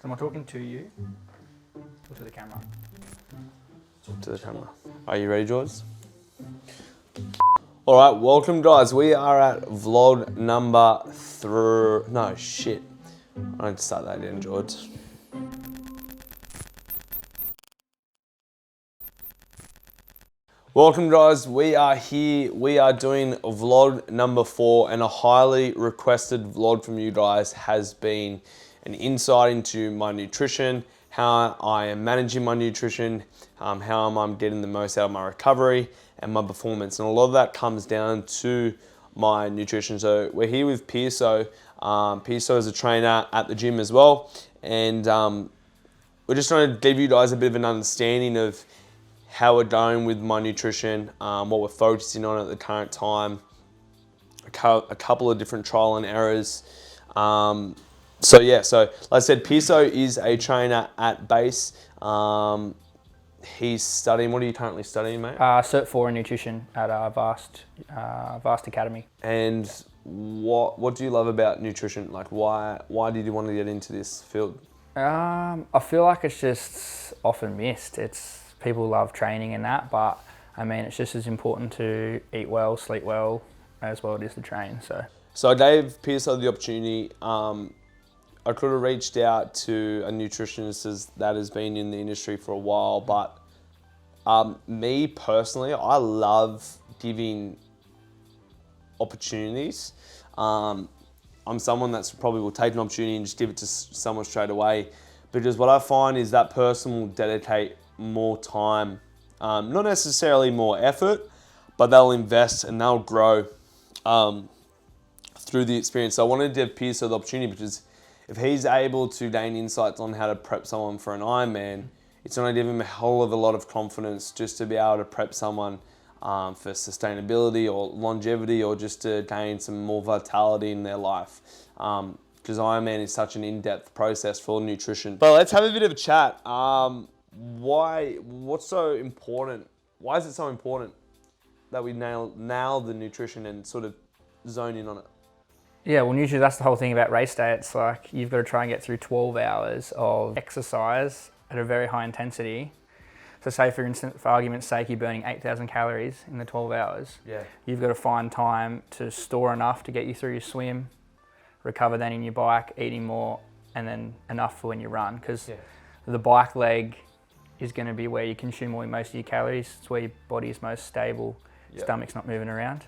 Am I talking to you or to the camera? Talk to the camera. Are you ready, George? All right, welcome guys. We are at vlog number no, shit. I need to start that again, George. Welcome guys, we are here. We are doing vlog number 4, and a highly requested vlog from you guys has been an insight into my nutrition, how I am managing my nutrition, how I'm getting the most out of my recovery and my performance. And a lot of that comes down to my nutrition. So we're here with Piers. Piers is a trainer at the gym as well. And we're just trying to give you guys a bit of an understanding of how we're going with my nutrition, what we're focusing on at the current time, a couple of different trial and errors. So like I said, Piers is a trainer at BACE'S. He's studying, what are you currently studying, mate? Cert 4 in nutrition at Vast Academy. And what do you love about nutrition? Like why did you want to get into this field? I feel like it's just often missed. People love training and that, but I mean, it's just as important to eat well, sleep well, as well it is to train. So I gave Piers the opportunity. I could have reached out to a nutritionist that has been in the industry for a while, but me personally, I love giving opportunities. I'm someone that's probably will take an opportunity and just give it to someone straight away, because what I find is that person will dedicate more time, not necessarily more effort, but they'll invest and they'll grow through the experience. So I wanted to give Piers the opportunity, because if he's able to gain insights on how to prep someone for an Ironman, it's going to give him a hell of a lot of confidence just to be able to prep someone for sustainability or longevity, or just to gain some more vitality in their life. Because Ironman is such an in-depth process for nutrition. But let's have a bit of a chat. What's so important? Why is it so important that we nail the nutrition and sort of zone in on it? yeah, well, usually that's the whole thing about race day. It's like you've got to try and get through 12 hours of exercise at a very high intensity. So say, for instance, for argument's sake, you're burning 8,000 calories in the 12 hours. Yeah. You've got to find time to store enough to get you through your swim, recover then in your bike, eating more, and then enough for when you run. Because the bike leg is going to be where you consume most of your calories. It's where your body is most stable, stomach's not moving around.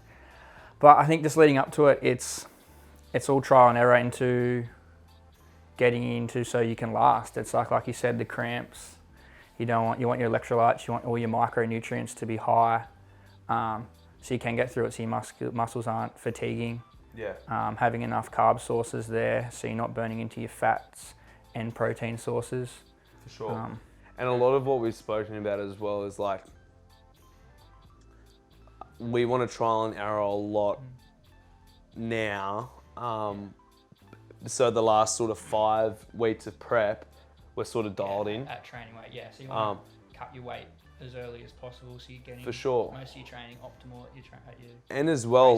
But I think just leading up to it, it's all trial and error into getting into so you can last. It's like you said, the cramps. You want your electrolytes, you want all your micronutrients to be high, so you can get through it so your muscles aren't fatiguing. Yeah. Having enough carb sources there so you're not burning into your fats and protein sources. For sure. And a lot of what we've spoken about as well is like, we want to trial and error a lot now. So the last sort of 5 weeks of prep, we're sort of dialed in. At training weight, yeah. So you want to cut your weight as early as possible so you're getting for sure most of your training optimal at your and as well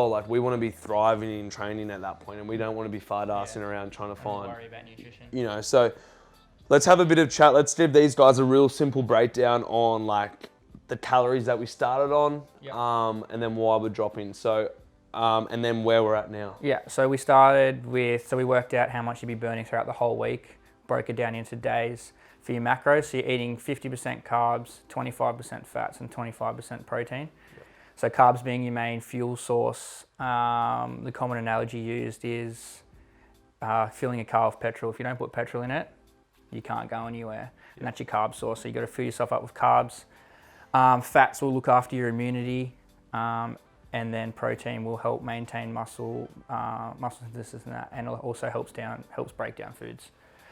like we want to be thriving in training at that point, and we don't want to be fart-assing around trying to find worry about nutrition. You know, so let's have a bit of chat. Let's give these guys a real simple breakdown on like the calories that we started on, and then why we're dropping. So and then where we're at now. Yeah, so we worked out how much you'd be burning throughout the whole week, broke it down into days for your macros. So you're eating 50% carbs, 25% fats, and 25% protein. So carbs being your main fuel source. The common analogy used is filling a car with petrol. If you don't put petrol in it, you can't go anywhere. And that's your carb source. So you've got to fill yourself up with carbs. Fats will look after your immunity. And then protein will help maintain muscle synthesis and that, and it also helps break down foods.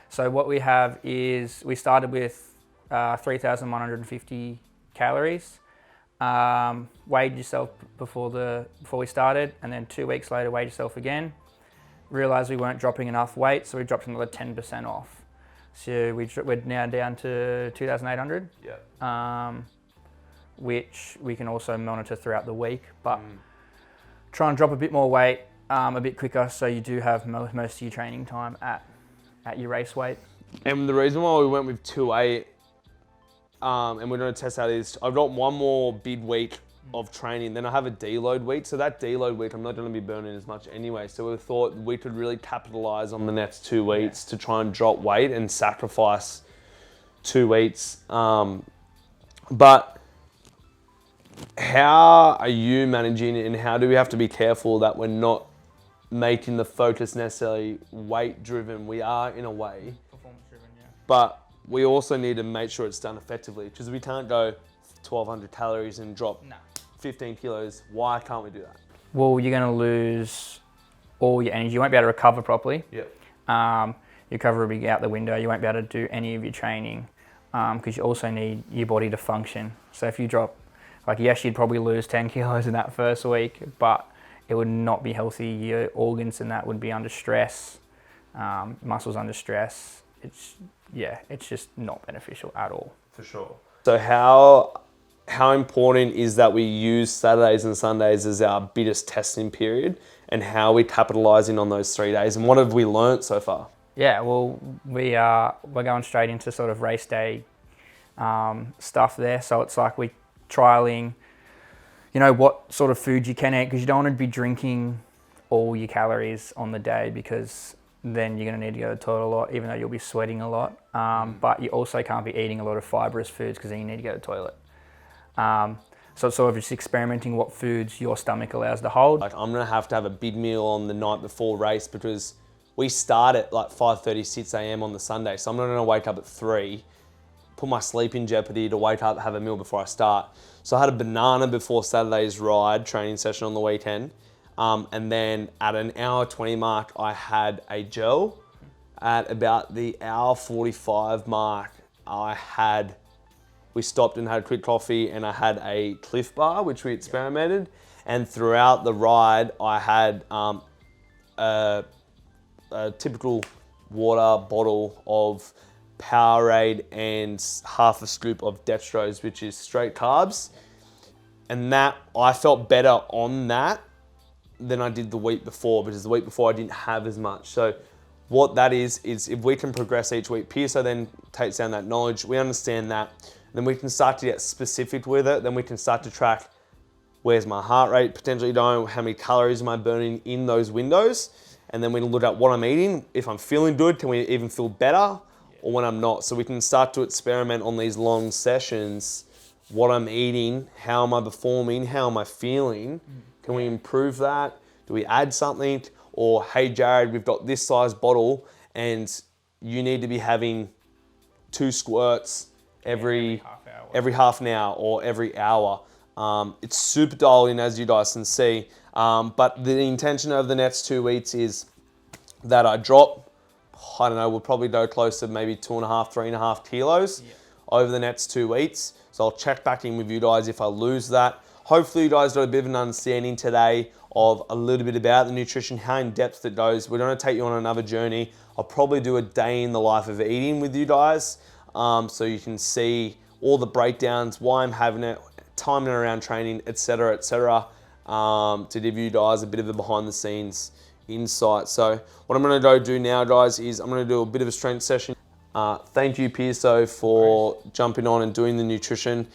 So what we have is, we started with 3,150 calories. Weighed yourself before we started, and then 2 weeks later weighed yourself again. Realized we weren't dropping enough weight, so we dropped another 10% off. So we're now down to 2,800. Yeah. Which we can also monitor throughout the week, but try and drop a bit more weight a bit quicker, so you do have most of your training time at at your race weight. And the reason why we went with 2.8, and we're going to test out is I've got one more big week of training, then I have a deload week. So that deload week, I'm not going to be burning as much anyway. So we thought we could really capitalize on the next 2 weeks to try and drop weight and sacrifice 2 weeks. But how are you managing it, and how do we have to be careful that we're not making the focus necessarily weight driven? We are in a way, Performance driven, yeah. but we also need to make sure it's done effectively, because we can't go 1,200 calories and drop 15 kilos. Why can't we do that? Well, you're going to lose all your energy. You won't be able to recover properly. Yep. Your recovery will be out the window. You won't be able to do any of your training because you also need your body to function. So if you drop, like, yes, you'd probably lose 10 kilos in that first week, but it would not be healthy. Your organs and that would be under stress, muscles under stress. It's just not beneficial at all. For sure. So how important is that we use Saturdays and Sundays as our biggest testing period, and how are we capitalizing on those 3 days, and what have we learnt so far? Yeah, well, we're going straight into sort of race day stuff there. So it's like we're trialing, what sort of food you can eat, because you don't want to be drinking all your calories on the day, because then you're going to need to go to the toilet a lot, even though you'll be sweating a lot. But you also can't be eating a lot of fibrous foods, because then you need to go to the toilet. So it's sort of just experimenting what foods your stomach allows to hold. Like, I'm going to have a big meal on the night before race, because we start at like 5:30, 6 a.m. on the Sunday. So I'm not going to wake up at 3, put my sleep in jeopardy to wake up, have a meal before I start. So I had a banana before Saturday's ride training session on the weekend. And then at an hour 20 mark, I had a gel. At about the hour 45 mark, we stopped and had a quick coffee, and I had a Cliff Bar, which we experimented. And throughout the ride, I had a typical water bottle of Powerade and half a scoop of dextrose, which is straight carbs. And that, I felt better on that than I did the week before, because the week before I didn't have as much. So what that is if we can progress each week, Piers then takes down that knowledge, we understand that, then we can start to get specific with it. Then we can start to track, where's my heart rate potentially going, how many calories am I burning in those windows? And then we can look at what I'm eating. If I'm feeling good, can we even feel better? Or when I'm not? So we can start to experiment on these long sessions, what I'm eating, how am I performing, how am I feeling? Can we improve that? Do we add something? Or, hey Jared, we've got this size bottle and you need to be having 2 squirts every half an hour or every hour. It's super dialed in, as you guys can see. But the intention of the next 2 weeks is that I drop, I don't know, we'll probably go close to maybe 2.5, 3.5 kilos over the next 2 weeks. So I'll check back in with you guys if I lose that. Hopefully you guys got a bit of an understanding today of a little bit about the nutrition, how in depth it goes. We're going to take you on another journey. I'll probably do a day in the life of eating with you guys, so you can see all the breakdowns, why I'm having it, timing around training, etc., etc., to give you guys a bit of a behind the scenes insight. So what I'm going to go do now, guys, is I'm going to do a bit of a strength session. Thank you, Piers, for jumping on and doing the nutrition.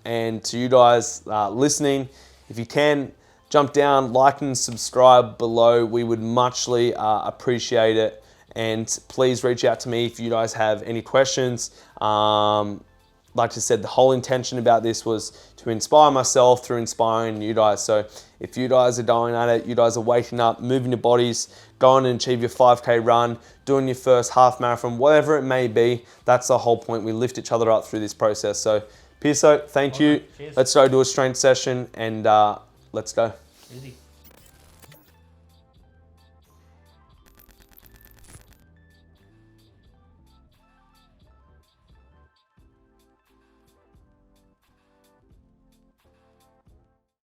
And to you guys listening, if you can, jump down, like and subscribe below. We would muchly appreciate it. And please reach out to me if you guys have any questions. Like I said, the whole intention about this was to inspire myself through inspiring you guys. So if you guys are going at it, you guys are waking up, moving your bodies, going and achieve your 5K run, doing your first half marathon, whatever it may be, that's the whole point. We lift each other up through this process. So Piers, thank you. Cheers. Let's go do a strength session and let's go. Easy.